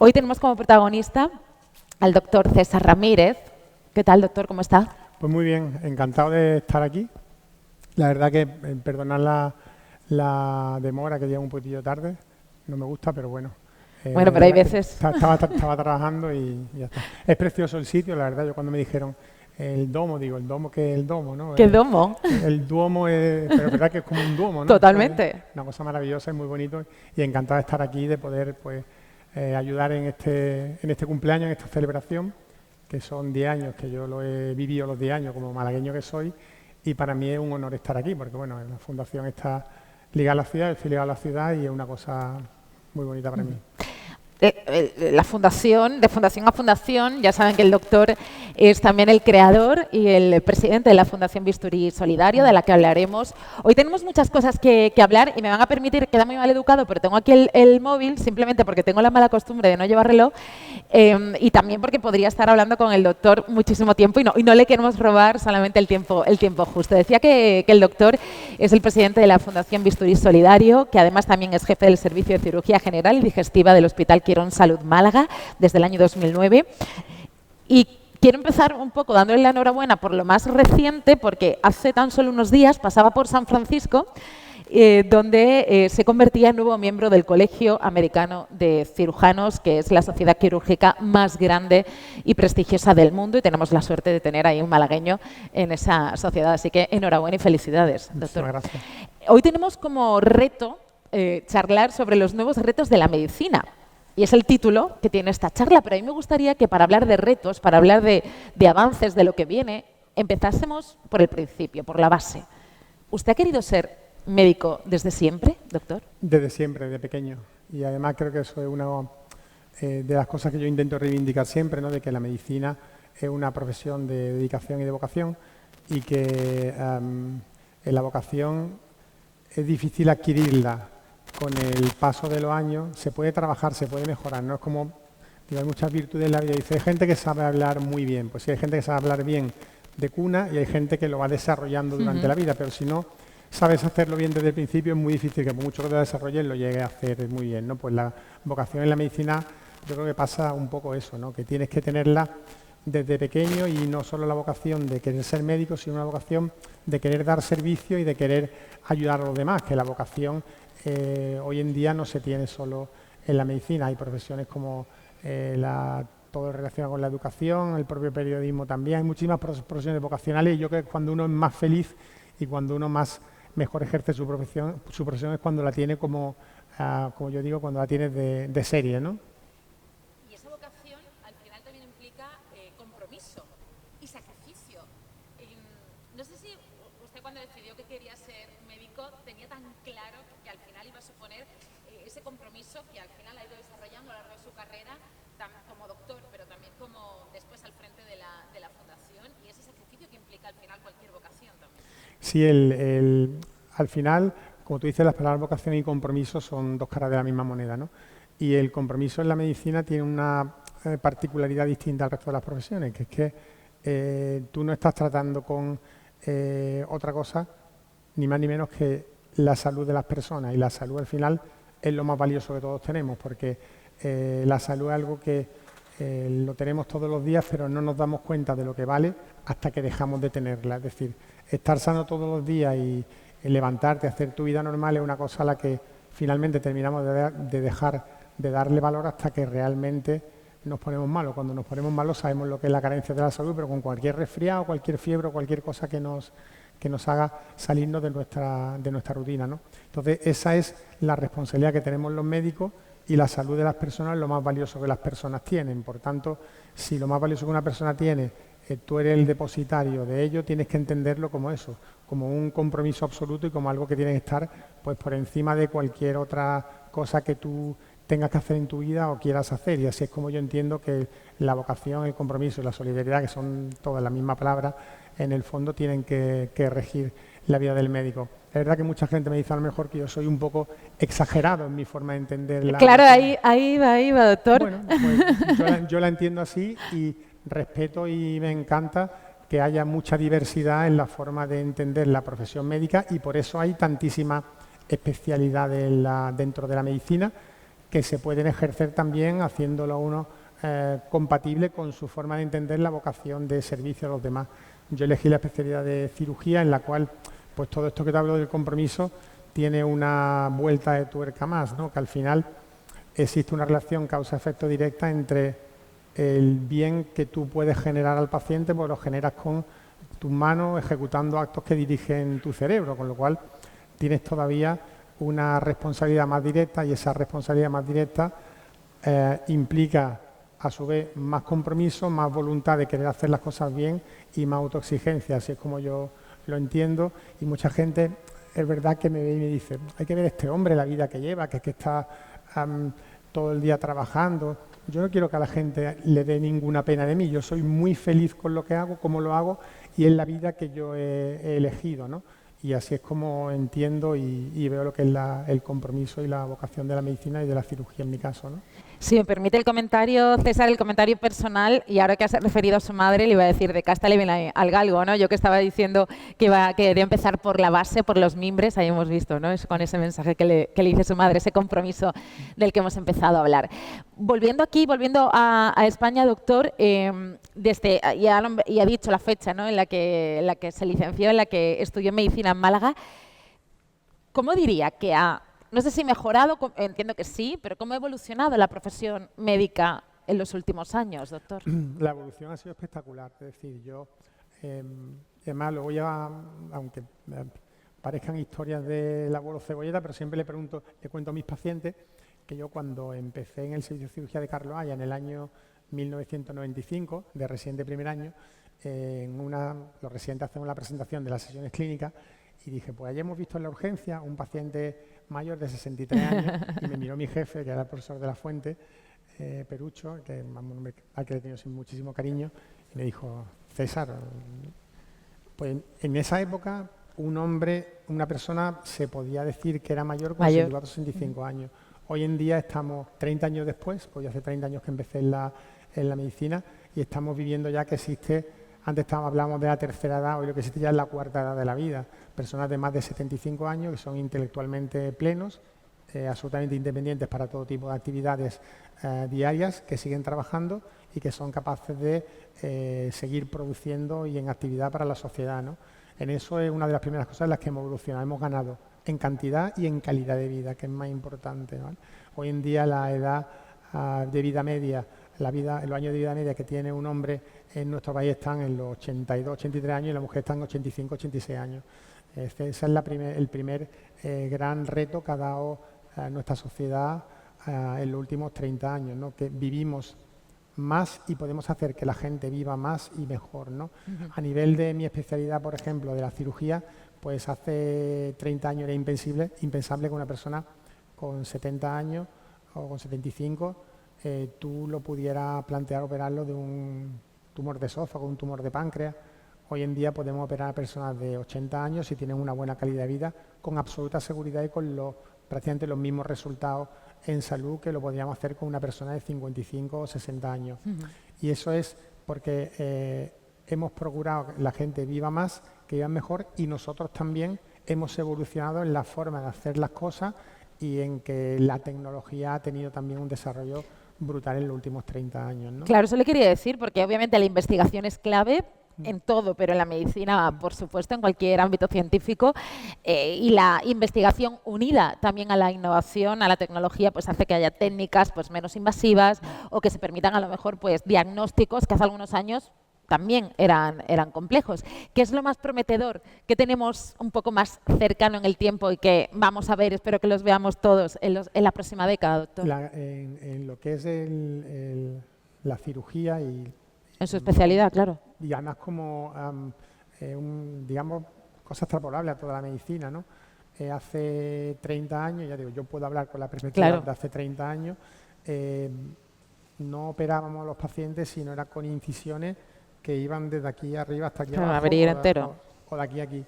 Hoy tenemos como protagonista al doctor César Ramírez. ¿Qué tal, doctor? ¿Cómo está? Pues muy bien, encantado de estar aquí. La verdad que, perdonad la demora, que llega un poquillo tarde, no me gusta, pero bueno. Bueno, pero hay veces... Estaba trabajando y ya está. Es precioso el sitio, la verdad. Yo cuando me dijeron el domo, digo, el domo, ¿qué es el domo? ¿No? ¿Qué domo? El duomo es, pero es verdad que es como un duomo, ¿no? Totalmente. Es una cosa maravillosa, es muy bonito y encantado de estar aquí, de poder pues ayudar en este cumpleaños, en esta celebración, que son 10 años, que yo lo he vivido los 10 años como malagueño que soy, y para mí es un honor estar aquí, porque bueno, la fundación está ligada a la ciudad, estoy ligado a la ciudad y es una cosa muy bonita para mí. La fundación, de fundación a fundación, ya saben que el doctor es también el creador y el presidente de la Fundación Bisturí Solidario, de la que hablaremos. Hoy tenemos muchas cosas que hablar y me van a permitir, queda muy mal educado, pero tengo aquí el móvil, simplemente porque tengo la mala costumbre de no llevar reloj, y también porque podría estar hablando con el doctor muchísimo tiempo y no le queremos robar solamente el tiempo justo. Decía que el doctor es el presidente de la Fundación Bisturí Solidario, que además también es jefe del Servicio de Cirugía General y Digestiva del Hospital Quirón Salud Málaga desde el año 2009. Y quiero empezar un poco dándole la enhorabuena por lo más reciente, porque hace tan solo unos días pasaba por San Francisco, donde se convertía en nuevo miembro del Colegio Americano de Cirujanos, que es la sociedad quirúrgica más grande y prestigiosa del mundo, y tenemos la suerte de tener ahí un malagueño en esa sociedad. Así que enhorabuena y felicidades, doctor. Muchas gracias. Hoy tenemos como reto charlar sobre los nuevos retos de la medicina. Y es el título que tiene esta charla, pero a mí me gustaría que para hablar de retos, para hablar de avances, de lo que viene, empezásemos por el principio, por la base. ¿Usted ha querido ser médico desde siempre, doctor? Desde siempre, desde pequeño. Y además creo que eso es una de las cosas que yo intento reivindicar siempre, ¿no? De que la medicina es una profesión de dedicación y de vocación y que en la vocación es difícil adquirirla. Con el paso de los años se puede trabajar, se puede mejorar, no es como, digo, hay muchas virtudes en la vida. Dice, hay gente que sabe hablar muy bien, pues sí, hay gente que sabe hablar bien de cuna y hay gente que lo va desarrollando durante la vida, pero si no sabes hacerlo bien desde el principio es muy difícil que por mucho que te desarrolles lo llegues a hacer muy bien, ¿no? Pues la vocación en la medicina yo creo que pasa un poco eso, ¿no? Que tienes que tenerla desde pequeño y no solo la vocación de querer ser médico, sino una vocación de querer dar servicio y de querer ayudar a los demás, que la vocación hoy en día no se tiene solo en la medicina, hay profesiones como todo relacionado con la educación, el propio periodismo también, hay muchísimas profesiones vocacionales y yo creo que cuando uno es más feliz y cuando uno mejor ejerce su profesión es cuando la tiene como yo digo, cuando la tienes de serie, ¿no? Y esa vocación al final también implica compromiso y sacrificio. No sé si usted cuando decidió que quería ser médico tenía tan claro que al final iba a suponer ese compromiso que al final ha ido desarrollando a lo largo de su carrera como doctor, pero también como después al frente de la fundación, y ese sacrificio que implica al final cualquier vocación también. Sí, al final, como tú dices, las palabras vocación y compromiso son dos caras de la misma moneda, ¿no? Y el compromiso en la medicina tiene una particularidad distinta al resto de las profesiones, que es que tú no estás tratando con otra cosa, ni más ni menos que la salud de las personas. Y la salud al final es lo más valioso que todos tenemos, porque la salud es algo que lo tenemos todos los días, pero no nos damos cuenta de lo que vale hasta que dejamos de tenerla. Es decir, estar sano todos los días y levantarte, hacer tu vida normal es una cosa a la que finalmente terminamos de dejar de darle valor hasta que realmente nos ponemos malos. Cuando nos ponemos malos sabemos lo que es la carencia de la salud, pero con cualquier resfriado, cualquier fiebre, cualquier cosa que nos haga salirnos de nuestra rutina, ¿no? Entonces, esa es la responsabilidad que tenemos los médicos y la salud de las personas es lo más valioso que las personas tienen. Por tanto, si lo más valioso que una persona tiene, tú eres el depositario de ello, tienes que entenderlo como eso, como un compromiso absoluto y como algo que tiene que estar pues por encima de cualquier otra cosa que tú tengas que hacer en tu vida o quieras hacer. Y así es como yo entiendo que la vocación, el compromiso y la solidaridad, que son todas la misma palabra, en el fondo tienen que regir la vida del médico. Es verdad que mucha gente me dice a lo mejor que yo soy un poco exagerado en mi forma de entender la... Claro, ahí va, doctor. Bueno, pues yo la entiendo así y respeto y me encanta que haya mucha diversidad en la forma de entender la profesión médica y por eso hay tantísimas especialidades dentro de la medicina que se pueden ejercer también haciéndolo uno compatible con su forma de entender la vocación de servicio a los demás. Yo elegí la especialidad de cirugía, en la cual pues todo esto que te hablo del compromiso tiene una vuelta de tuerca más, ¿no? Que al final existe una relación causa-efecto directa entre el bien que tú puedes generar al paciente, pues lo generas con tus manos ejecutando actos que dirigen tu cerebro, con lo cual tienes todavía una responsabilidad más directa, y esa responsabilidad más directa implica a su vez más compromiso, más voluntad de querer hacer las cosas bien y más autoexigencia. Así es como yo lo entiendo, y mucha gente es verdad que me ve y me dice: hay que ver este hombre, la vida que lleva, que está todo el día trabajando. Yo no quiero que a la gente le dé ninguna pena de mí. Yo soy muy feliz con lo que hago, cómo lo hago, y es la vida que yo he elegido, ¿no? Y así es como entiendo y veo lo que es el compromiso y la vocación de la medicina y de la cirugía en mi caso, ¿no? Si me permite el comentario, César, el comentario personal, y ahora que has referido a su madre, le iba a decir de casta le viene al galgo, ¿no? Yo que estaba diciendo que quería empezar por la base, por los mimbres, ahí hemos visto, ¿no? Es con ese mensaje que le dice su madre, ese compromiso del que hemos empezado a hablar. Volviendo a España, doctor, ya ha dicho la fecha, ¿no? en la que se licenció, en la que estudió medicina en Málaga. ¿Cómo diría que no sé si mejorado, entiendo que sí, pero cómo ha evolucionado la profesión médica en los últimos años, doctor? La evolución ha sido espectacular. Es decir, yo, además, luego ya, aunque parezcan historias del abuelo Cebolleta, pero siempre le cuento a mis pacientes que yo, cuando empecé en el servicio de cirugía de Carlos Haya en el año 1995, de residente primer año, los residentes hacemos la presentación de las sesiones clínicas, y dije: pues ayer hemos visto en la urgencia un paciente mayor de 63 años, y me miró mi jefe, que era el profesor de la Fuente, Perucho, que es un hombre al que le he tenido muchísimo cariño, y me dijo: César, pues en esa época una persona se podía decir que era mayor cuando se llegó a 65 años. Hoy en día estamos 30 años después, pues yo hace 30 años que empecé en la medicina, y estamos viviendo ya que existe. Antes hablábamos de la tercera edad, hoy lo que existe ya es la cuarta edad de la vida. Personas de más de 75 años que son intelectualmente plenos, absolutamente independientes para todo tipo de actividades diarias, que siguen trabajando y que son capaces de seguir produciendo y en actividad para la sociedad, ¿no? En eso es una de las primeras cosas en las que hemos evolucionado. Hemos ganado en cantidad y en calidad de vida, que es más importante, ¿vale? Hoy en día la edad de vida media, los años de vida media que tiene un hombre en nuestro país están en los 82, 83 años, y la mujer está en 85, 86 años. Ese es el primer gran reto que ha dado nuestra sociedad en los últimos 30 años, ¿no? Que vivimos más y podemos hacer que la gente viva más y mejor, ¿no? A nivel de mi especialidad, por ejemplo, de la cirugía, pues hace 30 años era impensable que una persona con 70 años o con 75 tú lo pudieras plantear operarlo de un tumor de esófago, un tumor de páncreas. Hoy en día podemos operar a personas de 80 años si tienen una buena calidad de vida, con absoluta seguridad y con prácticamente los mismos resultados en salud que lo podríamos hacer con una persona de 55 o 60 años. Y eso es porque hemos procurado que la gente viva más, que viva mejor, y nosotros también hemos evolucionado en la forma de hacer las cosas y en que la tecnología ha tenido también un desarrollo brutal en los últimos 30 años, ¿no? Claro, eso le quería decir, porque obviamente la investigación es clave en todo, pero en la medicina, por supuesto, en cualquier ámbito científico, y la investigación unida también a la innovación, a la tecnología, pues hace que haya técnicas pues menos invasivas o que se permitan a lo mejor pues diagnósticos que hace algunos años también eran complejos. ¿Qué es lo más prometedor que tenemos un poco más cercano en el tiempo y que vamos a ver, espero que los veamos todos en la próxima década, doctor? En lo que es la cirugía y... En su especialidad, claro. Y además como, digamos, cosa extrapolable a toda la medicina, ¿no? Hace 30 años, ya digo, yo puedo hablar con la perspectiva de hace 30 años, no operábamos a los pacientes, sino era con incisiones que iban desde aquí arriba hasta aquí abajo, abrir entero. O de aquí a aquí.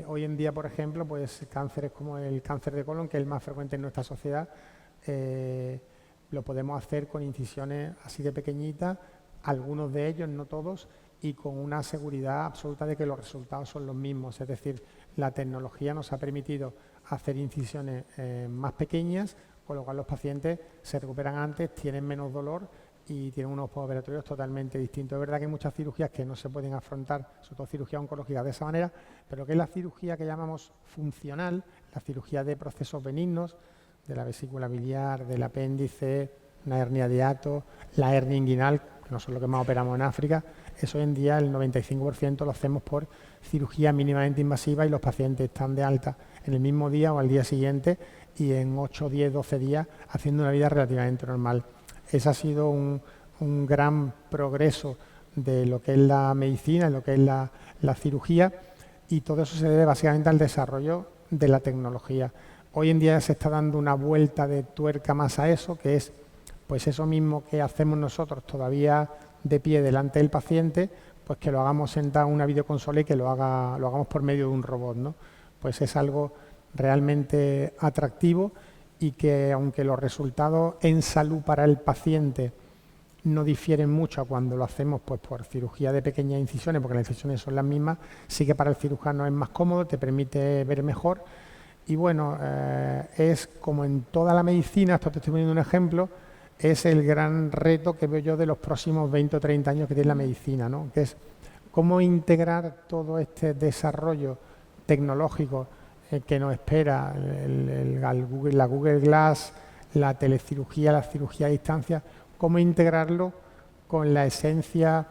Hoy en día, por ejemplo, pues cánceres como el cáncer de colon, que es el más frecuente en nuestra sociedad, lo podemos hacer con incisiones así de pequeñitas, algunos de ellos, no todos, y con una seguridad absoluta de que los resultados son los mismos. Es decir, la tecnología nos ha permitido hacer incisiones más pequeñas, con lo cual los pacientes se recuperan antes, tienen menos dolor y tienen unos postoperatorios totalmente distintos. Es verdad que hay muchas cirugías que no se pueden afrontar, sobre todo cirugía oncológica, de esa manera, pero que es la cirugía que llamamos funcional, la cirugía de procesos benignos, de la vesícula biliar, del apéndice, una hernia de hiato, la hernia inguinal, que no son lo que más operamos en África. Eso hoy en día el 95% lo hacemos por cirugía mínimamente invasiva y los pacientes están de alta en el mismo día o al día siguiente y en 8, 10, 12 días haciendo una vida relativamente normal. Ese ha sido un gran progreso de lo que es la medicina, lo que es la cirugía, y todo eso se debe básicamente al desarrollo de la tecnología. Hoy en día se está dando una vuelta de tuerca más a eso, que es pues eso mismo que hacemos nosotros todavía de pie delante del paciente, pues que lo hagamos sentado en una videoconsola y que lo hagamos por medio de un robot, ¿no? Pues es algo realmente atractivo y que, aunque los resultados en salud para el paciente no difieren mucho a cuando lo hacemos pues por cirugía de pequeñas incisiones, porque las incisiones son las mismas, sí que para el cirujano es más cómodo, te permite ver mejor. Y bueno, es como en toda la medicina, esto te estoy poniendo un ejemplo, es el gran reto que veo yo de los próximos 20 o 30 años que tiene la medicina, ¿no? Que es cómo integrar todo este desarrollo tecnológico que nos espera, la Google Glass, la telecirugía, la cirugía a distancia, cómo integrarlo con la esencia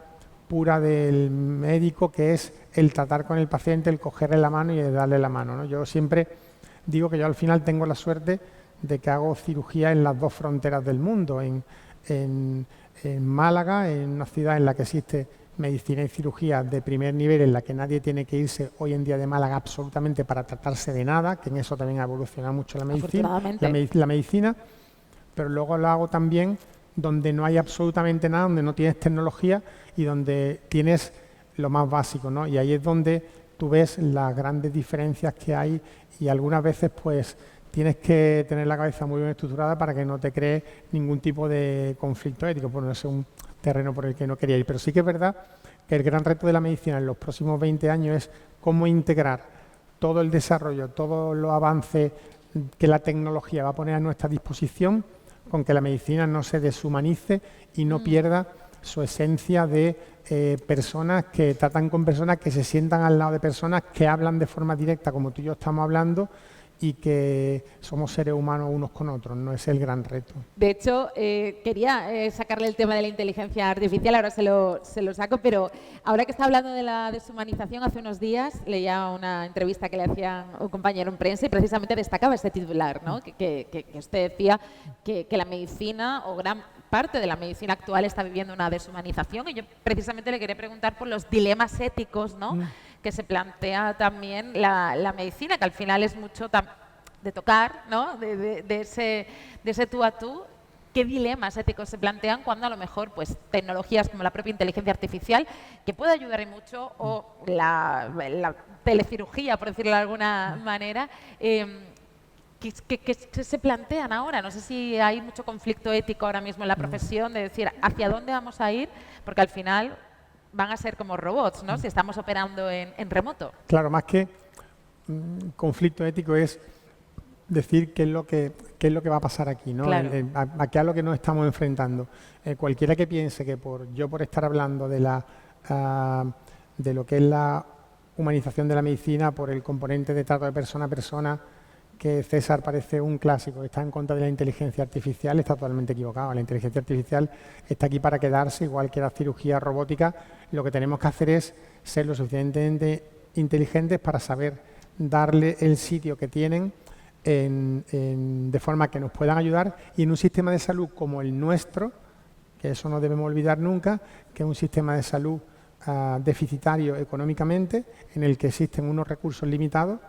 pura del médico, que es el tratar con el paciente, el cogerle la mano y el darle la mano, ¿no? Yo siempre digo que yo al final tengo la suerte de que hago cirugía en las dos fronteras del mundo, en Málaga, en una ciudad en la que existe medicina y cirugía de primer nivel, en la que nadie tiene que irse hoy en día de Málaga absolutamente para tratarse de nada, que en eso también ha evolucionado mucho la medicina, pero luego lo hago también donde no hay absolutamente nada, donde no tienes tecnología y donde tienes lo más básico, ¿no? Y ahí es donde tú ves las grandes diferencias que hay y algunas veces pues tienes que tener la cabeza muy bien estructurada para que no te cree ningún tipo de conflicto ético, por no ser un terreno por el que no quería ir. Pero sí que es verdad que el gran reto de la medicina en los próximos 20 años es cómo integrar todo el desarrollo, todos los avances que la tecnología va a poner a nuestra disposición, con que la medicina no se deshumanice y no pierda su esencia de personas que tratan con personas, que se sientan al lado de personas, que hablan de forma directa como tú y yo estamos hablando, y que somos seres humanos unos con otros, no es el gran reto. De hecho, quería sacarle el tema de la inteligencia artificial, ahora se lo saco, pero ahora que está hablando de la deshumanización, hace unos días leía una entrevista que le hacía un compañero en prensa y precisamente destacaba este titular, ¿no? que usted decía que la medicina o gran parte de la medicina actual está viviendo una deshumanización, y yo precisamente le quería preguntar por los dilemas éticos, ¿no? Que se plantea también la medicina, que al final es mucho de tocar, ¿no? de ese tú a tú. ¿Qué dilemas éticos se plantean cuando a lo mejor pues tecnologías como la propia inteligencia artificial, que puede ayudar en mucho, o la telecirugía, por decirlo de alguna manera, que se plantean ahora? No sé si hay mucho conflicto ético ahora mismo en la profesión de decir hacia dónde vamos a ir, porque al final van a ser como robots, ¿no? Si estamos operando en remoto. Claro, más que conflicto ético es decir qué es lo que va a pasar aquí, ¿no? Claro. A qué a lo que nos estamos enfrentando. Cualquiera que piense que por estar hablando de lo que es la humanización de la medicina, por el componente de trato de persona a persona, que César parece un clásico, está en contra de la inteligencia artificial, está totalmente equivocado. La inteligencia artificial está aquí para quedarse, igual que la cirugía robótica. Lo que tenemos que hacer es ser lo suficientemente inteligentes para saber darle el sitio que tienen de forma que nos puedan ayudar, y en un sistema de salud como el nuestro, que eso no debemos olvidar nunca, que es un sistema de salud deficitario económicamente, en el que existen unos recursos limitados,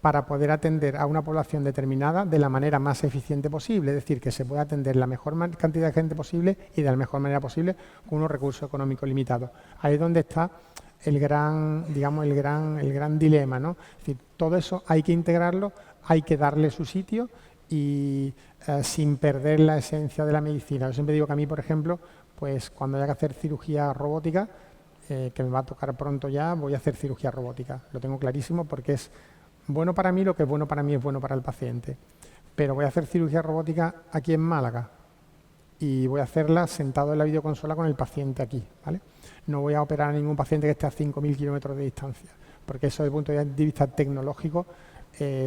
para poder atender a una población determinada de la manera más eficiente posible, es decir, que se pueda atender la mejor cantidad de gente posible y de la mejor manera posible con unos recursos económicos limitados. Ahí es donde está el gran dilema, ¿no? Es decir, todo eso hay que integrarlo, hay que darle su sitio y sin perder la esencia de la medicina. Yo siempre digo que a mí, por ejemplo, pues cuando haya que hacer cirugía robótica, que me va a tocar pronto ya, voy a hacer cirugía robótica. Lo tengo clarísimo porque es bueno para mí, lo que es bueno para mí es bueno para el paciente. pero voy a hacer cirugía robótica aquí en Málaga y voy a hacerla sentado en la videoconsola con el paciente aquí, ¿vale? No voy a operar a ningún paciente que esté a 5.000 kilómetros de distancia, porque eso desde el punto de vista tecnológico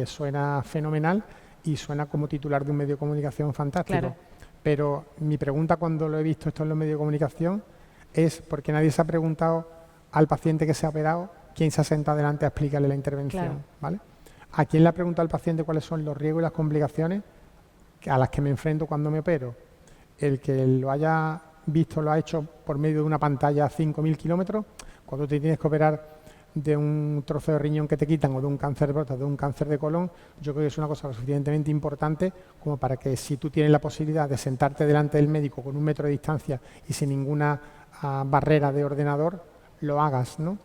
suena fenomenal y suena como titular de un medio de comunicación fantástico. Claro. Pero mi pregunta cuando lo he visto esto en los medios de comunicación es porque nadie se ha preguntado al paciente que se ha operado quién se ha sentado delante a explicarle la intervención, Claro. ¿vale? ¿A quién le ha preguntado al paciente cuáles son los riesgos y las complicaciones a las que me enfrento cuando me opero? El que lo haya visto, lo ha hecho por medio de una pantalla a 5.000 kilómetros, cuando te tienes que operar de un trozo de riñón que te quitan o de un cáncer de próstata, de un cáncer de colon, yo creo que es una cosa lo suficientemente importante como para que si tú tienes la posibilidad de sentarte delante del médico con 1 metro de distancia y sin ninguna barrera de ordenador, lo hagas, ¿no?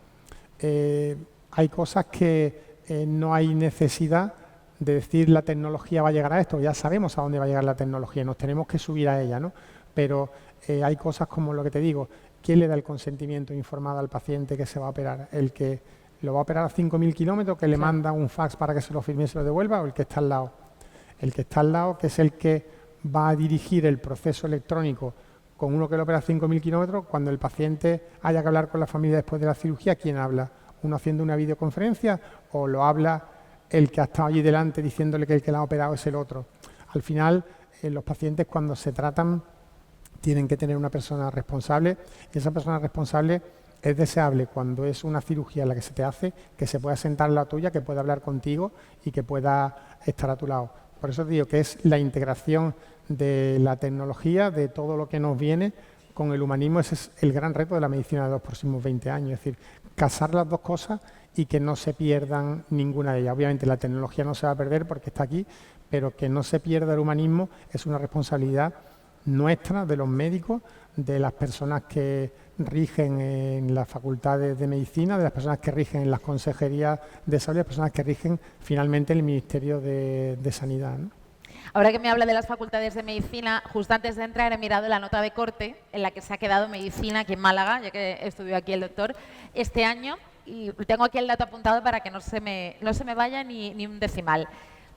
Hay cosas que no hay necesidad de decir la tecnología va a llegar a esto, ya sabemos a dónde va a llegar la tecnología, nos tenemos que subir a ella, ¿no? Pero hay cosas como lo que te digo, ¿quién le da el consentimiento informado al paciente que se va a operar? ¿El que lo va a operar a 5.000 kilómetros, que le manda un fax para que se lo firme y se lo devuelva, o el que está al lado? El que está al lado, que es el que va a dirigir el proceso electrónico con uno que lo opera a 5.000 kilómetros, cuando el paciente haya que hablar con la familia después de la cirugía, ¿quién habla? ¿Uno haciendo una videoconferencia o lo habla el que ha estado allí delante diciéndole que el que la ha operado es el otro? Al final, los pacientes cuando se tratan tienen que tener una persona responsable y esa persona responsable es deseable cuando es una cirugía la que se te hace, que se pueda sentar en la tuya, que pueda hablar contigo y que pueda estar a tu lado. Por eso te digo que es la integración de la tecnología, de todo lo que nos viene con el humanismo. Ese es el gran reto de la medicina de los próximos 20 años, es decir, casar las dos cosas y que no se pierdan ninguna de ellas. Obviamente la tecnología no se va a perder porque está aquí, pero que no se pierda el humanismo es una responsabilidad nuestra, de los médicos, de las personas que rigen en las facultades de medicina, de las personas que rigen en las consejerías de salud, de las personas que rigen finalmente el Ministerio de Sanidad, ¿no? Ahora que me habla de las facultades de medicina, justo antes de entrar he mirado la nota de corte en la que se ha quedado medicina aquí en Málaga, ya que estudió aquí el doctor, este año, y tengo aquí el dato apuntado para que no se me vaya ni un decimal.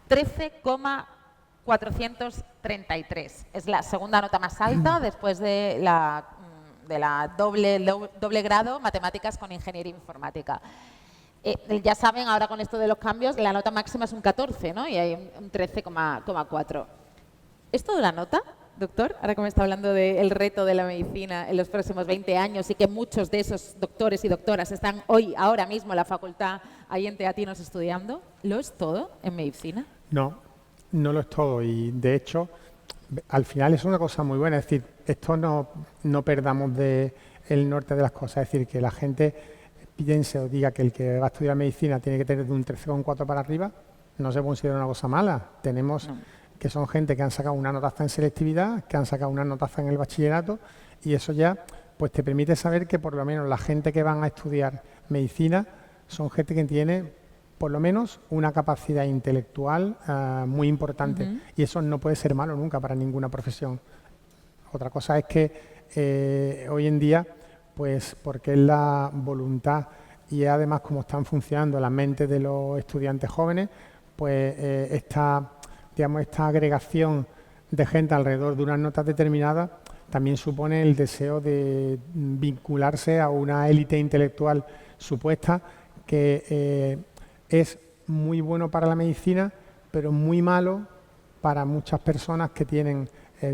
13,433. Es la segunda nota más alta después de la doble grado, matemáticas con ingeniería informática. Ya saben, ahora con esto de los cambios, la nota máxima es un 14, ¿no? Y hay un 13,4. ¿Es todo la nota, doctor? Ahora que me está hablando del reto de la medicina en los próximos 20 años y que muchos de esos doctores y doctoras están ahora mismo en la facultad, ahí en Teatinos estudiando. ¿Lo es todo en medicina? No, no lo es todo y de hecho al final es una cosa muy buena, es decir, esto no perdamos el norte de las cosas, es decir, que la gente piense o diga que el que va a estudiar medicina tiene que tener de un 13,4 para arriba, no se considera una cosa mala. Tenemos que son gente que han sacado una notaza en selectividad, que han sacado una notaza en el bachillerato y eso ya pues te permite saber que por lo menos la gente que van a estudiar medicina son gente que tiene por lo menos una capacidad intelectual muy importante y eso no puede ser malo nunca para ninguna profesión. Otra cosa es que hoy en día, pues porque es la voluntad y además como están funcionando las mentes de los estudiantes jóvenes, pues esta agregación de gente alrededor de unas notas determinadas también supone el deseo de vincularse a una élite intelectual supuesta que es muy bueno para la medicina, pero muy malo para muchas personas que tienen,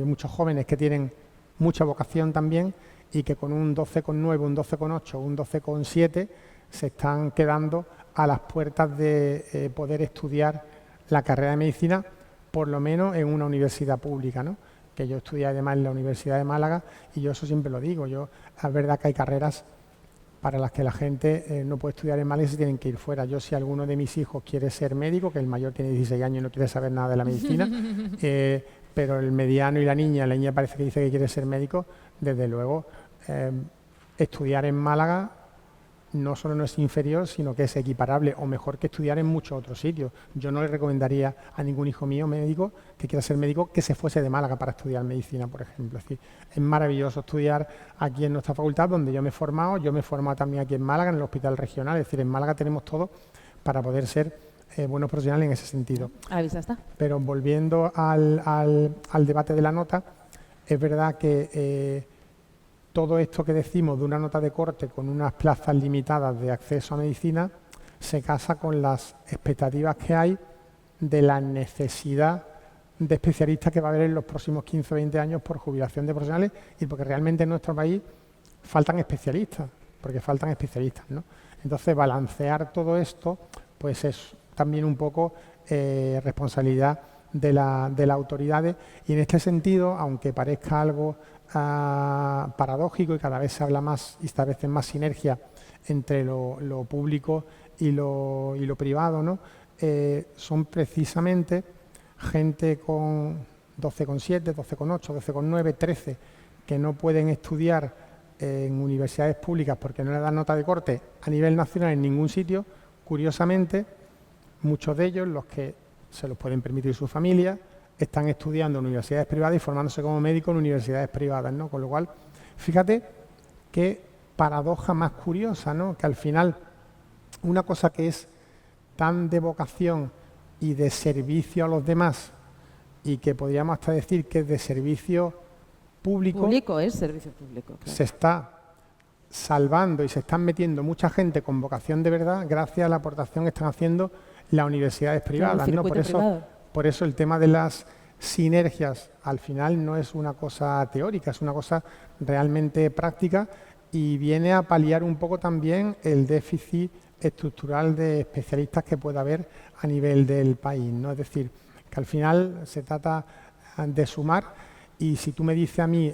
muchos jóvenes que tienen mucha vocación también y que con un 12,9, un 12,8, un 12,7 se están quedando a las puertas de poder estudiar la carrera de medicina, por lo menos en una universidad pública, ¿no? Que yo estudié además en la Universidad de Málaga y yo eso siempre lo digo. Es verdad que hay carreras para las que la gente no puede estudiar en Málaga y se tienen que ir fuera. Yo, si alguno de mis hijos quiere ser médico, que el mayor tiene 16 años y no quiere saber nada de la medicina, pero el mediano y la niña parece que dice que quiere ser médico, desde luego estudiar en Málaga no solo no es inferior, sino que es equiparable o mejor que estudiar en muchos otros sitios. Yo no le recomendaría a ningún hijo mío médico que quiera ser médico que se fuese de Málaga para estudiar medicina, por ejemplo. Es decir, es maravilloso estudiar aquí en nuestra facultad, donde yo me he formado también aquí en Málaga, en el Hospital Regional. Es decir, en Málaga tenemos todo para poder ser buenos profesionales en ese sentido. A la vista está. Pero volviendo al debate de la nota, es verdad que todo esto que decimos de una nota de corte con unas plazas limitadas de acceso a medicina se casa con las expectativas que hay de la necesidad de especialistas que va a haber en los próximos 15 o 20 años por jubilación de profesionales y porque realmente en nuestro país faltan especialistas, ¿no? Entonces, balancear todo esto, pues es también un poco responsabilidad de las autoridades y en este sentido, aunque parezca algo paradójico y cada vez se habla más y esta vez más sinergia entre lo público y lo privado, ¿no? Son precisamente gente con 12,7, 12,8, 12,9, 13 que no pueden estudiar en universidades públicas porque no le dan nota de corte a nivel nacional en ningún sitio. Curiosamente, muchos de ellos, los que se los pueden permitir sus familias, están estudiando en universidades privadas y formándose como médicos en universidades privadas, ¿no? Con lo cual, fíjate qué paradoja más curiosa, ¿no? Que al final una cosa que es tan de vocación y de servicio a los demás y que podríamos hasta decir que es de servicio público, Es servicio público. Claro. Se está salvando y se están metiendo mucha gente con vocación de verdad gracias a la aportación que están haciendo las universidades privadas, Claro, ¿no? Por eso el tema de las sinergias al final no es una cosa teórica, es una cosa realmente práctica y viene a paliar un poco también el déficit estructural de especialistas que pueda haber a nivel del país, ¿no? Es decir, que al final se trata de sumar y si tú me dices a mí,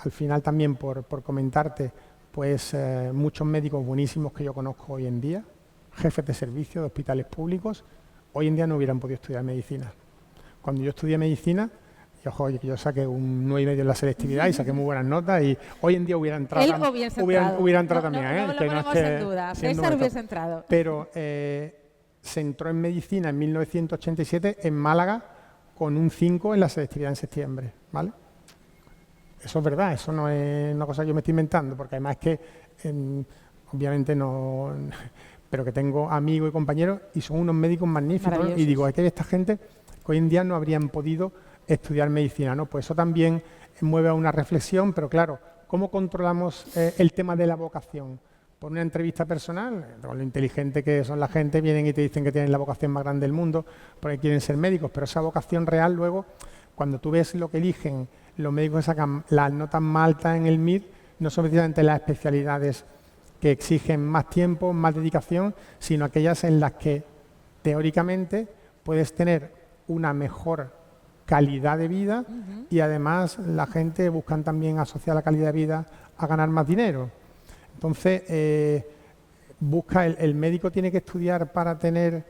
al final también por comentarte, pues muchos médicos buenísimos que yo conozco hoy en día, jefes de servicio de hospitales públicos, hoy en día no hubieran podido estudiar medicina. Cuando yo estudié medicina, y ojo, yo saqué un 9,5 en la selectividad y saqué muy buenas notas y hoy en día hubiera entrado, hubiera entrado también. No lo ponemos en duda, César hubiese entrado. Pero se entró en medicina en 1987 en Málaga con un 5 en la selectividad en septiembre, ¿vale? Eso es verdad, eso no es una cosa que yo me estoy inventando, porque además es que obviamente no, pero que tengo amigos y compañeros y son unos médicos magníficos, ¿no? Y digo, hay que ver esta gente que hoy en día no habrían podido estudiar medicina, ¿no? Pues eso también mueve a una reflexión, pero claro, ¿cómo controlamos el tema de la vocación? Por una entrevista personal, con lo inteligente que son la gente, vienen y te dicen que tienen la vocación más grande del mundo porque quieren ser médicos, pero esa vocación real luego, cuando tú ves lo que eligen los médicos que sacan las notas más altas en el MIR, no son precisamente las especialidades que exigen más tiempo, más dedicación, sino aquellas en las que teóricamente puedes tener una mejor calidad de vida y además la gente buscan también asociar la calidad de vida a ganar más dinero. Entonces, el médico tiene que estudiar para tener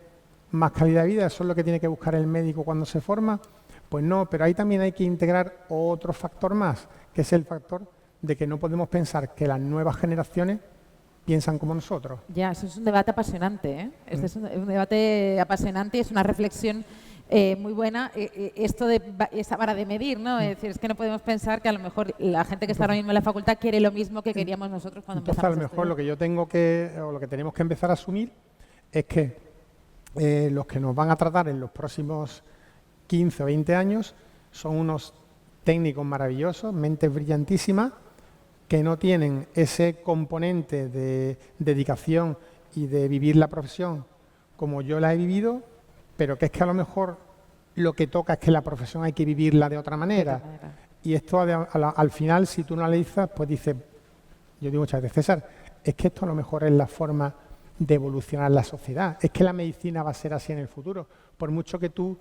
más calidad de vida, eso es lo que tiene que buscar el médico cuando se forma. Pues no, pero ahí también hay que integrar otro factor más, que es el factor de que no podemos pensar que las nuevas generaciones piensan como nosotros. Ya, eso es un debate apasionante, ¿eh? Este es un debate apasionante y es una reflexión muy buena. Esto de esa vara de medir, ¿no? Es decir, es que no podemos pensar que a lo mejor la gente que está ahora mismo en la facultad quiere lo mismo que queríamos nosotros cuando empezamos a estudiar. A lo mejor lo que yo lo que tenemos que empezar a asumir es que los que nos van a tratar en los próximos 15 o 20 años son unos técnicos maravillosos, mentes brillantísimas, que no tienen ese componente de dedicación y de vivir la profesión como yo la he vivido, pero que es que a lo mejor lo que toca es que la profesión hay que vivirla de otra manera. Y esto al final, si tú no analizas, pues dices, yo digo muchas veces, César, es que esto a lo mejor es la forma de evolucionar la sociedad, es que la medicina va a ser así en el futuro, por mucho que tú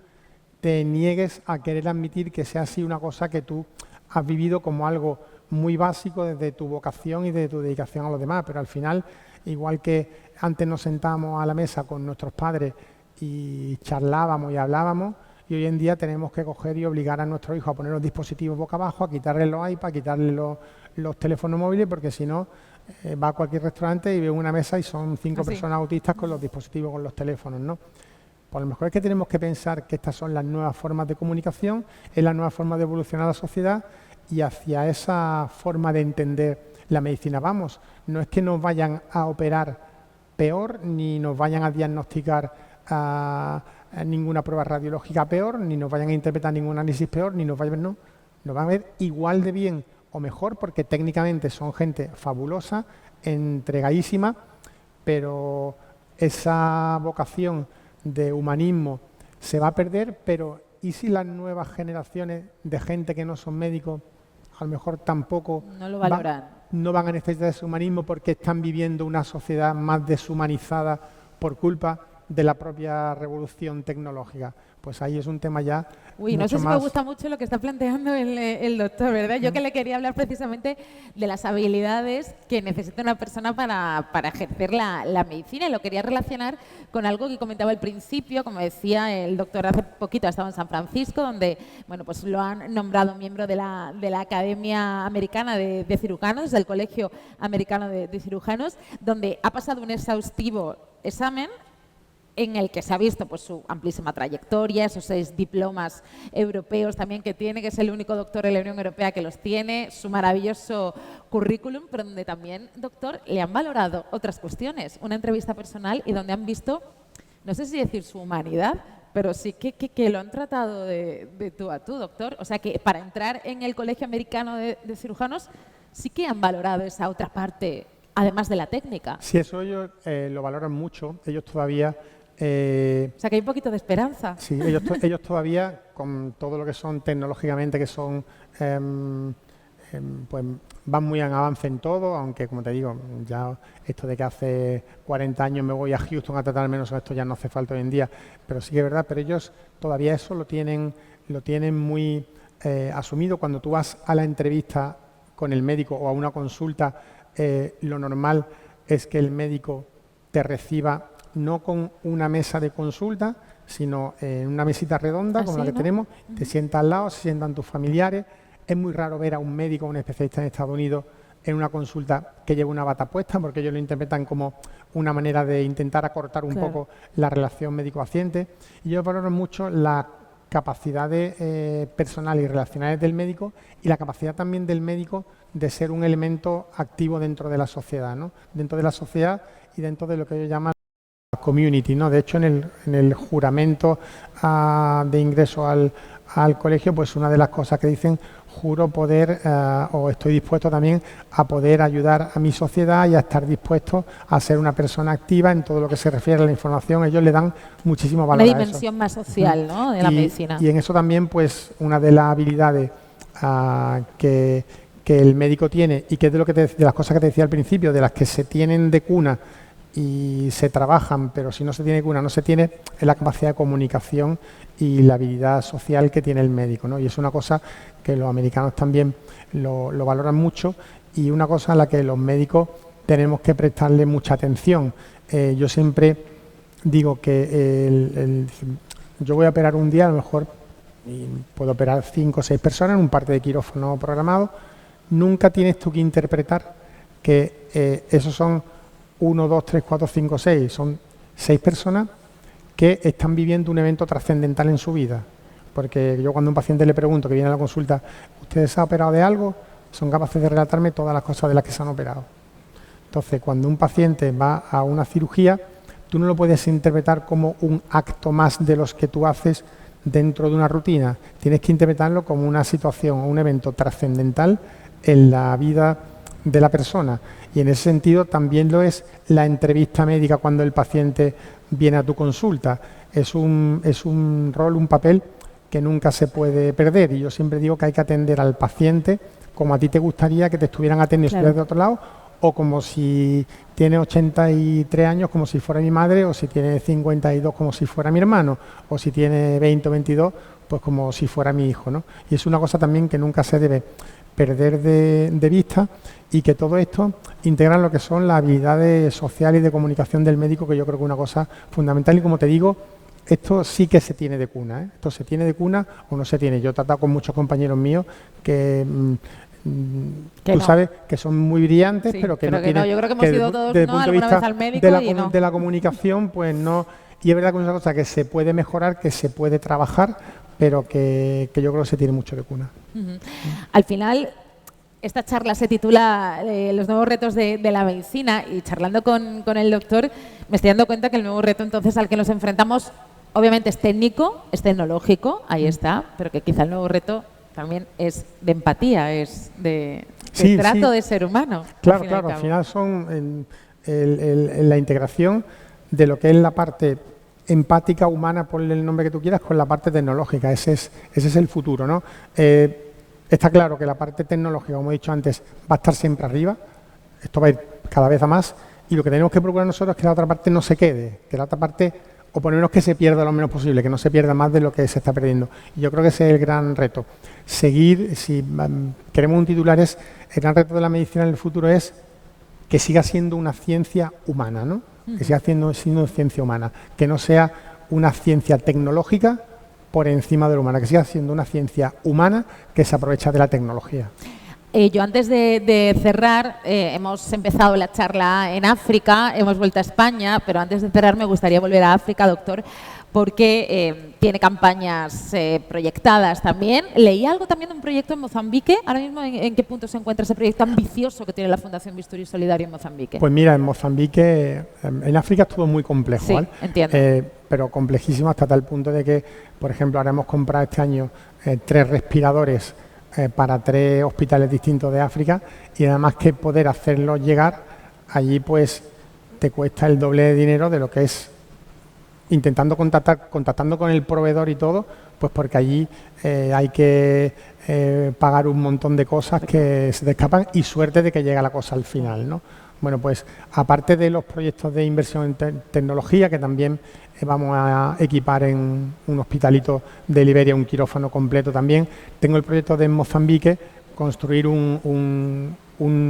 te niegues a querer admitir que sea así una cosa que tú has vivido como algo muy básico desde tu vocación y de tu dedicación a los demás, pero al final, igual que antes nos sentábamos a la mesa con nuestros padres y charlábamos y hablábamos, y hoy en día tenemos que coger y obligar a nuestros hijos a poner los dispositivos boca abajo, a quitarles los iPads, a quitarles los teléfonos móviles, porque si no, va a cualquier restaurante y ve una mesa y son 5 personas autistas con los dispositivos, con los teléfonos, ¿no? Pues a lo mejor es que tenemos que pensar que estas son las nuevas formas de comunicación, es la nueva forma de evolucionar la sociedad y hacia esa forma de entender la medicina vamos. No es que nos vayan a operar peor ni nos vayan a diagnosticar ninguna prueba radiológica peor, ni nos vayan a interpretar ningún análisis peor, ni nos vayan, no, nos van a ver igual de bien o mejor, porque técnicamente son gente fabulosa, entregadísima, pero esa vocación de humanismo se va a perder. Pero ¿y si las nuevas generaciones de gente que no son médicos a lo mejor tampoco no lo valoran? No van a necesitar ese humanismo porque están viviendo una sociedad más deshumanizada por culpa de la propia revolución tecnológica? Pues ahí es un tema ya Uy, no sé si me gusta mucho lo que está planteando el doctor, ¿verdad? Yo que le quería hablar precisamente de las habilidades que necesita una persona para ejercer la medicina, y lo quería relacionar con algo que comentaba al principio. Como decía el doctor, hace poquito ha estado en San Francisco, donde bueno, pues lo han nombrado miembro de la Academia Americana de Cirujanos, del Colegio Americano de Cirujanos, donde ha pasado un exhaustivo examen en el que se ha visto pues su amplísima trayectoria, esos 6 diplomas europeos también que tiene, que es el único doctor en la Unión Europea que los tiene, su maravilloso currículum, pero donde también, doctor, le han valorado otras cuestiones, una entrevista personal, y donde han visto, no sé si decir su humanidad, pero sí que lo han tratado de tú a tú, doctor. O sea que para entrar en el Colegio Americano de Cirujanos sí que han valorado esa otra parte, además de la técnica. Sí, eso ellos lo valoran mucho. Ellos todavía... o sea que hay un poquito de esperanza. Sí, ellos todavía, con todo lo que son tecnológicamente, que son, pues van muy en avance en todo, aunque como te digo, ya esto de que hace 40 años me voy a Houston a tratar menos, esto ya no hace falta hoy en día, pero sí que es verdad. Pero ellos todavía eso lo tienen muy asumido. Cuando tú vas a la entrevista con el médico o a una consulta, lo normal es que el médico te reciba no con una mesa de consulta, sino en una mesita redonda como la que tenemos, te sientas al lado, se sientan tus familiares. Es muy raro ver a un médico o un especialista en Estados Unidos en una consulta que lleve una bata puesta, porque ellos lo interpretan como una manera de intentar acortar un poco la relación médico-paciente. Y ellos valoran mucho la capacidades personales y relacionales del médico, y la capacidad también del médico de ser un elemento activo dentro de la sociedad, ¿no? Dentro de la sociedad y dentro de lo que ellos llaman community, ¿no? De hecho, en el juramento de ingreso al colegio, pues una de las cosas que dicen: juro poder o estoy dispuesto también a poder ayudar a mi sociedad y a estar dispuesto a ser una persona activa en todo lo que se refiere a la información. Ellos le dan muchísimo valor a eso. Una dimensión más social, ¿no?, de la medicina. Y en eso también, pues, una de las habilidades que el médico tiene, y que es de las cosas que te decía al principio, de las que se tienen de cuna y se trabajan, pero si no se tiene cuna no se tiene, es la capacidad de comunicación y la habilidad social que tiene el médico, ¿no? Y es una cosa que los americanos también lo valoran mucho, y una cosa a la que los médicos tenemos que prestarle mucha atención. Yo siempre digo que yo voy a operar un día, a lo mejor puedo operar 5 o 6 personas en un parte de quirófano programado. Nunca tienes tú que interpretar que esos son 1, 2, 3, 4, 5, 6, son 6 personas que están viviendo un evento trascendental en su vida. Porque yo, cuando a un paciente le pregunto, que viene a la consulta: ¿ustedes se han operado de algo?, son capaces de relatarme todas las cosas de las que se han operado. Entonces, cuando un paciente va a una cirugía, tú no lo puedes interpretar como un acto más de los que tú haces dentro de una rutina. Tienes que interpretarlo como una situación o un evento trascendental en la vida de la persona. Y en ese sentido también lo es la entrevista médica cuando el paciente viene a tu consulta. Es un rol, un papel que nunca se puede perder, y yo siempre digo que hay que atender al paciente como a ti te gustaría que te estuvieran atendiendo, claro, de otro lado, o como si tiene 83 años, como si fuera mi madre, o si tiene 52, como si fuera mi hermano, o si tiene 20 o 22, pues como si fuera mi hijo, ¿no? Y es una cosa también que nunca se debe perder de vista, y que todo esto integra lo que son las habilidades sociales y de comunicación del médico, que yo creo que es una cosa fundamental. Y como te digo, esto sí que se tiene de cuna, ¿eh? Esto se tiene de cuna o no se tiene. Yo he tratado con muchos compañeros míos que tú sabes que son muy brillantes, sí, pero que no tienen. Yo creo que hemos ido todos, ¿no?, alguna vez al médico de la comunicación, pues no. Y es verdad que es una cosa que se puede mejorar, que se puede trabajar, pero que yo creo que se tiene mucho de cuna. Al final, Esta charla se titula Los nuevos retos de la medicina, y charlando con el doctor me estoy dando cuenta que el nuevo reto entonces al que nos enfrentamos obviamente es técnico, es tecnológico, ahí está, pero que quizá el nuevo reto también es de empatía, es de trato de ser humano. Claro, claro, al final son la integración de lo que es la parte empática, humana, ponle el nombre que tú quieras, con la parte tecnológica. Ese es el futuro, ¿no? Está claro que la parte tecnológica, como he dicho antes, va a estar siempre arriba. Esto va a ir cada vez a más. Y lo que tenemos que procurar nosotros es que la otra parte no se quede, que la otra parte, o por lo menos que se pierda lo menos posible, que no se pierda más de lo que se está perdiendo. Y yo creo que ese es el gran reto. Seguir, si queremos un titular, el gran reto de la medicina en el futuro es que siga siendo una ciencia humana, ¿no? Que siga siendo ciencia humana, que no sea una ciencia tecnológica por encima de lo humana, que siga siendo una ciencia humana que se aprovecha de la tecnología. Yo antes de cerrar, hemos empezado la charla en África, hemos vuelto a España, pero antes de cerrar me gustaría volver a África, doctor, porque tiene campañas proyectadas también. Leí algo también de un proyecto en Mozambique. Ahora mismo, ¿en qué punto se encuentra ese proyecto ambicioso que tiene la Fundación Bisturí Solidario en Mozambique? Pues mira, en Mozambique, en África es todo muy complejo, sí, ¿vale? Entiendo. Pero complejísimo hasta tal punto de que, por ejemplo, ahora hemos comprado este año 3 respiradores para 3 hospitales distintos de África, y además que poder hacerlos llegar allí, pues te cuesta el doble de dinero de lo que es contactando con el proveedor y todo, pues porque allí hay que pagar un montón de cosas que se te escapan, y suerte de que llega la cosa al final, ¿no? Bueno, pues aparte de los proyectos de inversión en tecnología, que también vamos a equipar en un hospitalito de Liberia, un quirófano completo también, tengo el proyecto de Mozambique, construir un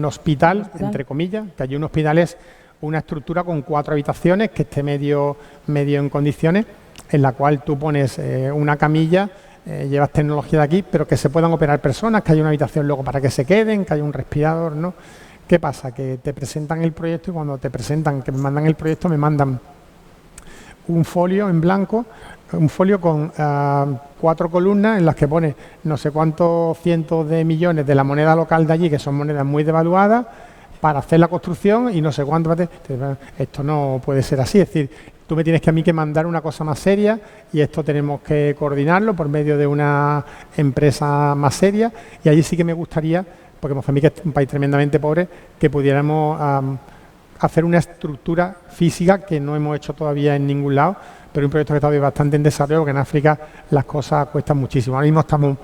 hospital, entre comillas, que allí un hospital es una estructura con 4 habitaciones, que esté medio en condiciones, en la cual tú pones una camilla, llevas tecnología de aquí, pero que se puedan operar personas, que haya una habitación luego para que se queden, que haya un respirador, ¿no? ¿Qué pasa? Que te presentan el proyecto, y cuando te presentan, que me mandan el proyecto, me mandan un folio en blanco, un folio con 4 columnas en las que pone no sé cuántos cientos de millones de la moneda local de allí, que son monedas muy devaluadas, para hacer la construcción, y no sé cuánto. Esto no puede ser así, es decir, tú me tienes que a mí que mandar una cosa más seria, y esto tenemos que coordinarlo por medio de una empresa más seria, y allí sí que me gustaría, porque Mozambique es un país tremendamente pobre, que pudiéramos hacer una estructura física que no hemos hecho todavía en ningún lado, pero un proyecto que todavía bastante en desarrollo, porque en África las cosas cuestan muchísimo. Ahora mismo estamos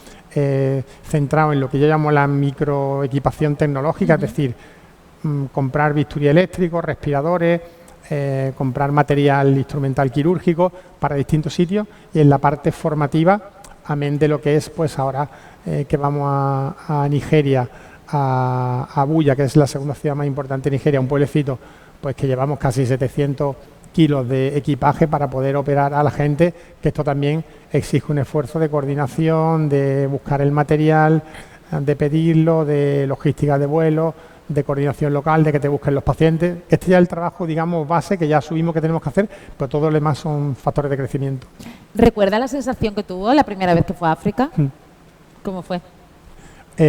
centrados en lo que yo llamo la microequipación tecnológica, es decir, comprar bisturí eléctrico, respiradores, comprar material instrumental quirúrgico para distintos sitios, y en la parte formativa, amén de lo que es, pues ahora que vamos a Nigeria, a Abuya, que es la segunda ciudad más importante de Nigeria, un pueblecito, pues que llevamos casi 700 kilos de equipaje para poder operar a la gente, que esto también exige un esfuerzo de coordinación, de buscar el material, de pedirlo, de logística de vuelo, de coordinación local, de que te busquen los pacientes. Este ya es el trabajo, digamos, base, que ya asumimos que tenemos que hacer, pero todo lo demás son factores de crecimiento. ¿Recuerda la sensación que tuvo la primera vez que fue a África? ¿Cómo fue?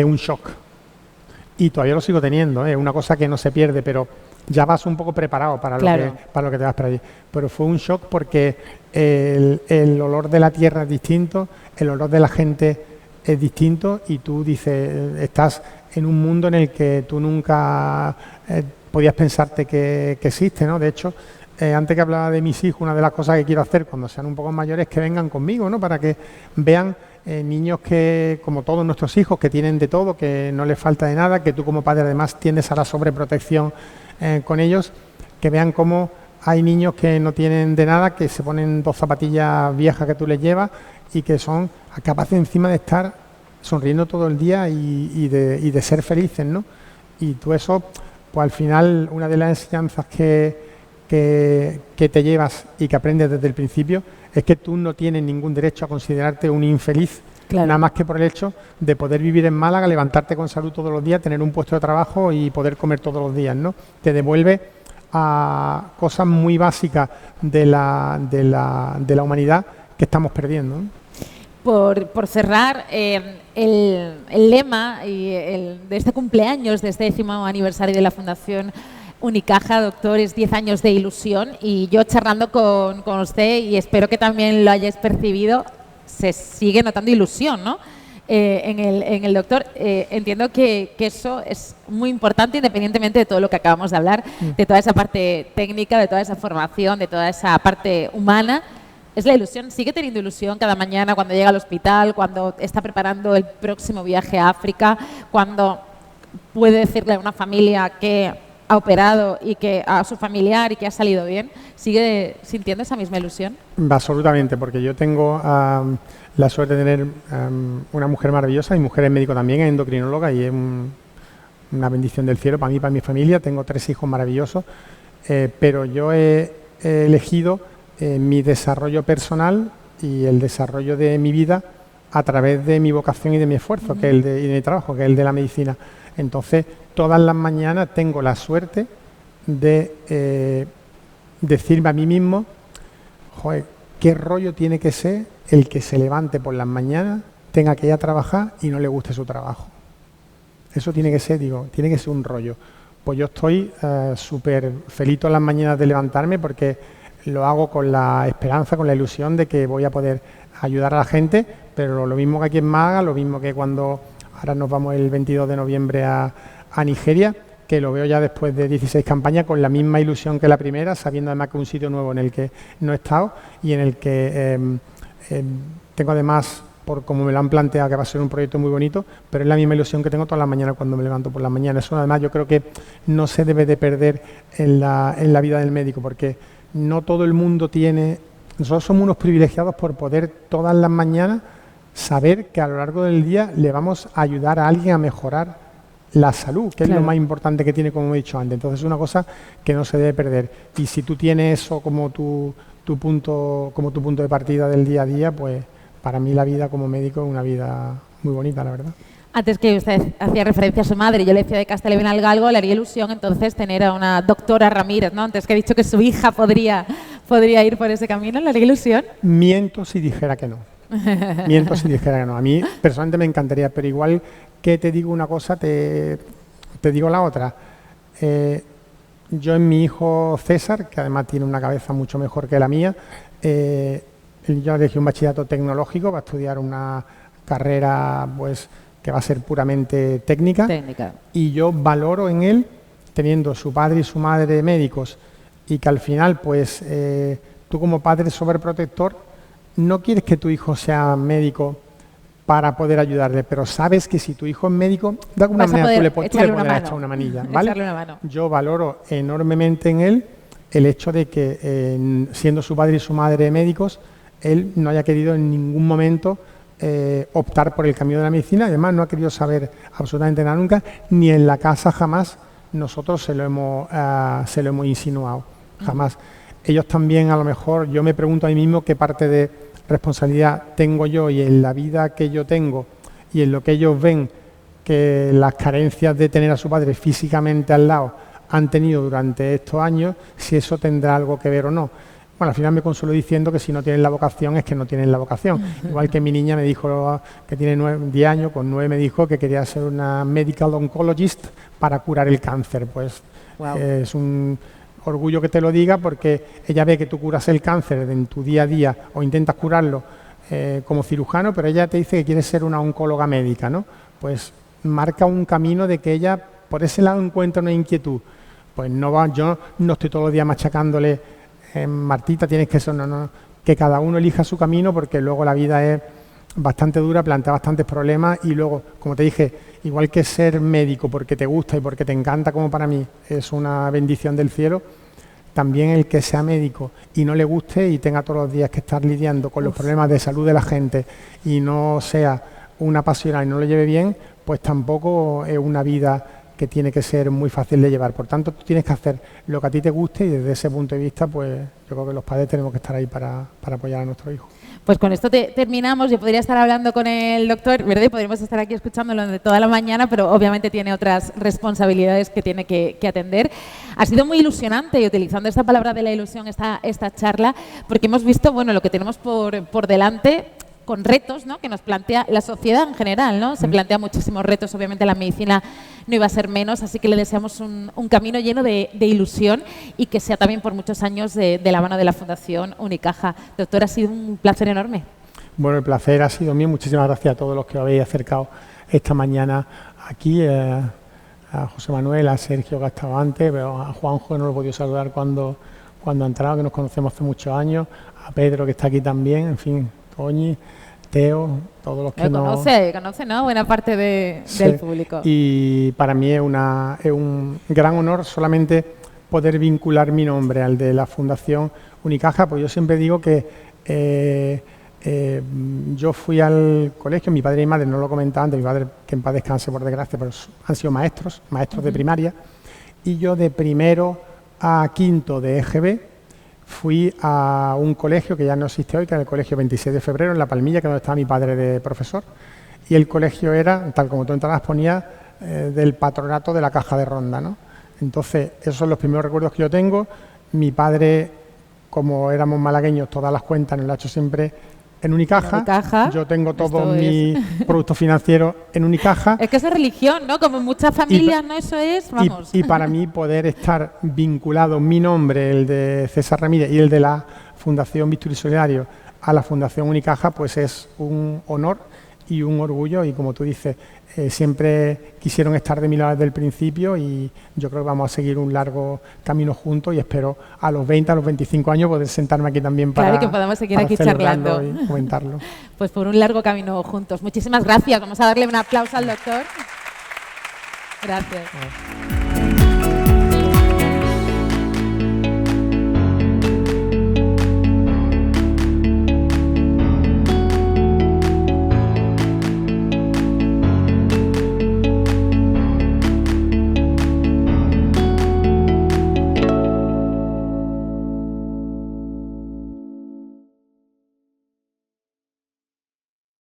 Un shock. Y todavía lo sigo teniendo, una cosa que no se pierde, pero ya vas un poco preparado para lo que te vas para allí. Pero fue un shock porque el olor de la tierra es distinto, el olor de la gente es distinto, y tú dices, estás en un mundo en el que tú nunca podías pensarte que existe, ¿no? De hecho, antes que hablaba de mis hijos, una de las cosas que quiero hacer cuando sean un poco mayores es que vengan conmigo, ¿no? Para que vean niños que, como todos nuestros hijos, que tienen de todo, que no les falta de nada, que tú como padre además tiendes a la sobreprotección con ellos, que vean cómo hay niños que no tienen de nada, que se ponen 2 zapatillas viejas que tú les llevas, y que son capaces encima de estar sonriendo todo el día y de ser felices, ¿no? Y tú eso, pues al final, una de las enseñanzas que te llevas y que aprendes desde el principio es que tú no tienes ningún derecho a considerarte un infeliz, claro, nada más que por el hecho de poder vivir en Málaga, levantarte con salud todos los días, tener un puesto de trabajo y poder comer todos los días, ¿no? Te devuelve a cosas muy básicas de la humanidad que estamos perdiendo, ¿no? por cerrar, el lema de este cumpleaños, de este 10º aniversario de la Fundación Unicaja, doctor, es 10 años de ilusión, y yo charlando con usted, y espero que también lo hayáis percibido, se sigue notando ilusión, ¿no? En el doctor. Entiendo que eso es muy importante, independientemente de todo lo que acabamos de hablar, de toda esa parte técnica, de toda esa formación, de toda esa parte humana. Es la ilusión, sigue teniendo ilusión cada mañana cuando llega al hospital, cuando está preparando el próximo viaje a África, cuando puede decirle a una familia que ha operado y que a su familiar y que ha salido bien. ¿Sigue sintiendo esa misma ilusión? Absolutamente, porque yo tengo la suerte de tener una mujer maravillosa. Mi mujer es médico también, es endocrinóloga, y es una bendición del cielo para mí y para mi familia. Tengo 3 hijos maravillosos, pero yo he elegido mi desarrollo personal y el desarrollo de mi vida a través de mi vocación y de mi esfuerzo, que es y de mi trabajo, que es el de la medicina. Entonces, todas las mañanas tengo la suerte de decirme a mí mismo, joder, qué rollo tiene que ser el que se levante por las mañanas, tenga que ir a trabajar y no le guste su trabajo. Eso tiene que ser, tiene que ser un rollo. Pues yo estoy súper feliz todas las mañanas de levantarme, porque lo hago con la esperanza, con la ilusión de que voy a poder ayudar a la gente, pero lo mismo que aquí en Málaga, lo mismo que cuando ahora nos vamos el 22 de noviembre a Nigeria, que lo veo ya después de 16 campañas con la misma ilusión que la primera, sabiendo además que es un sitio nuevo en el que no he estado y en el que tengo además, por como me lo han planteado, que va a ser un proyecto muy bonito, pero es la misma ilusión que tengo todas las mañanas cuando me levanto por las mañanas. Eso además yo creo que no se debe de perder en la vida del médico, porque no todo el mundo tiene... Nosotros somos unos privilegiados por poder todas las mañanas saber que a lo largo del día le vamos a ayudar a alguien a mejorar la salud, que es lo más importante que tiene, como he dicho antes. Entonces es una cosa que no se debe perder. Y si tú tienes eso como tu punto de partida del día a día, pues para mí la vida como médico es una vida muy bonita, la verdad. Antes que usted hacía referencia a su madre, yo le decía de Castell y Benalgalgo, le haría ilusión entonces tener a una doctora Ramírez, ¿no? Antes que he dicho que su hija podría ir por ese camino, ¿le haría ilusión? Miento si dijera que no. Miento si dijera que no. A mí personalmente me encantaría, pero igual que te digo una cosa, te digo la otra. Yo en mi hijo César, que además tiene una cabeza mucho mejor que la mía, yo elegí un bachillerato tecnológico, va a estudiar una carrera pues que va a ser puramente técnica. Y yo valoro en él, teniendo su padre y su madre médicos, y que al final pues tú como padre sobreprotector no quieres que tu hijo sea médico para poder ayudarle, pero sabes que si tu hijo es médico, de alguna manera tú le podrás echar una manilla, ¿vale? Yo valoro enormemente en él el hecho de que, siendo su padre y su madre médicos, él no haya querido en ningún momento optar por el camino de la medicina. Además, no ha querido saber absolutamente nada nunca, ni en la casa jamás nosotros se lo hemos insinuado, jamás. Ellos también, a lo mejor, yo me pregunto a mí mismo qué parte de responsabilidad tengo yo, y en la vida que yo tengo y en lo que ellos ven que las carencias de tener a su padre físicamente al lado han tenido durante estos años, si eso tendrá algo que ver o no. Bueno, al final me consuelo diciendo que si no tienen la vocación es que no tienen la vocación. Igual que mi niña me dijo, que tiene 10 años, con 9 me dijo que quería ser una medical oncologist para curar el cáncer. Pues es un orgullo que te lo diga, porque ella ve que tú curas el cáncer en tu día a día o intentas curarlo como cirujano, pero ella te dice que quiere ser una oncóloga médica, ¿no? Pues marca un camino de que ella por ese lado encuentra una inquietud. Pues yo no estoy todos los días machacándole, Martita, tienes que ser, no, que cada uno elija su camino, porque luego la vida es bastante dura, plantea bastantes problemas, y luego, como te dije, igual que ser médico porque te gusta y porque te encanta, como para mí es una bendición del cielo, también el que sea médico y no le guste y tenga todos los días que estar lidiando con los problemas de salud de la gente y no sea un apasionado y no lo lleve bien, pues tampoco es una vida que tiene que ser muy fácil de llevar. Por tanto, tú tienes que hacer lo que a ti te guste, y desde ese punto de vista, pues yo creo que los padres tenemos que estar ahí para apoyar a nuestro hijo. Pues con esto terminamos. Yo podría estar hablando con el doctor, ¿verdad? Y podríamos estar aquí escuchándolo de toda la mañana, pero obviamente tiene otras responsabilidades que tiene que atender. Ha sido muy ilusionante, y utilizando esta palabra de la ilusión, esta charla, porque hemos visto, bueno, lo que tenemos por delante. con retos, ¿no?, que nos plantea la sociedad en general, ¿no? Se plantea muchísimos retos, obviamente la medicina no iba a ser menos, así que le deseamos un camino lleno de ilusión y que sea también por muchos años de la mano de la Fundación Unicaja. Doctor, ha sido un placer enorme. Bueno, el placer ha sido mío. Muchísimas gracias a todos los que os habéis acercado esta mañana aquí. A José Manuel, a Sergio, que ha estado antes, pero a Juanjo no lo he podido saludar cuando ha entrado, que nos conocemos hace muchos años, a Pedro, que está aquí también, en fin, Toñi, Teo, todos los que conoce, ¿no?, buena parte del público. Y para mí es un gran honor solamente poder vincular mi nombre al de la Fundación Unicaja, pues yo siempre digo que yo fui al colegio, mi padre y mi madre, no lo comentaba antes, mi padre, que en paz descanse por desgracia, pero han sido maestros de primaria, y yo de primero a quinto de EGB fui a un colegio que ya no existe hoy, que era el colegio 26 de febrero, en La Palmilla, que es donde estaba mi padre de profesor, y el colegio era, tal como tú entrabas, ponía del patronato de la Caja de Ronda, ¿no? Entonces, esos son los primeros recuerdos que yo tengo. Mi padre, como éramos malagueños, todas las cuentas nos las ha hecho siempre en Unicaja. Yo tengo todos mis productos financieros en Unicaja. Es que es religión, ¿no? Como en muchas familias, ¿no? Eso es, vamos. Y para mí poder estar vinculado mi nombre, el de César Ramírez y el de la Fundación Bisturí Solidario a la Fundación Unicaja, pues es un honor y un orgullo. Y como tú dices, siempre quisieron estar de mi lado desde el principio y yo creo que vamos a seguir un largo camino juntos y espero a los 20, a los 25 años poder sentarme aquí también para, claro, que podamos seguir aquí charlando y comentarlo. Pues por un largo camino juntos. Muchísimas gracias. Vamos a darle un aplauso al doctor. Gracias.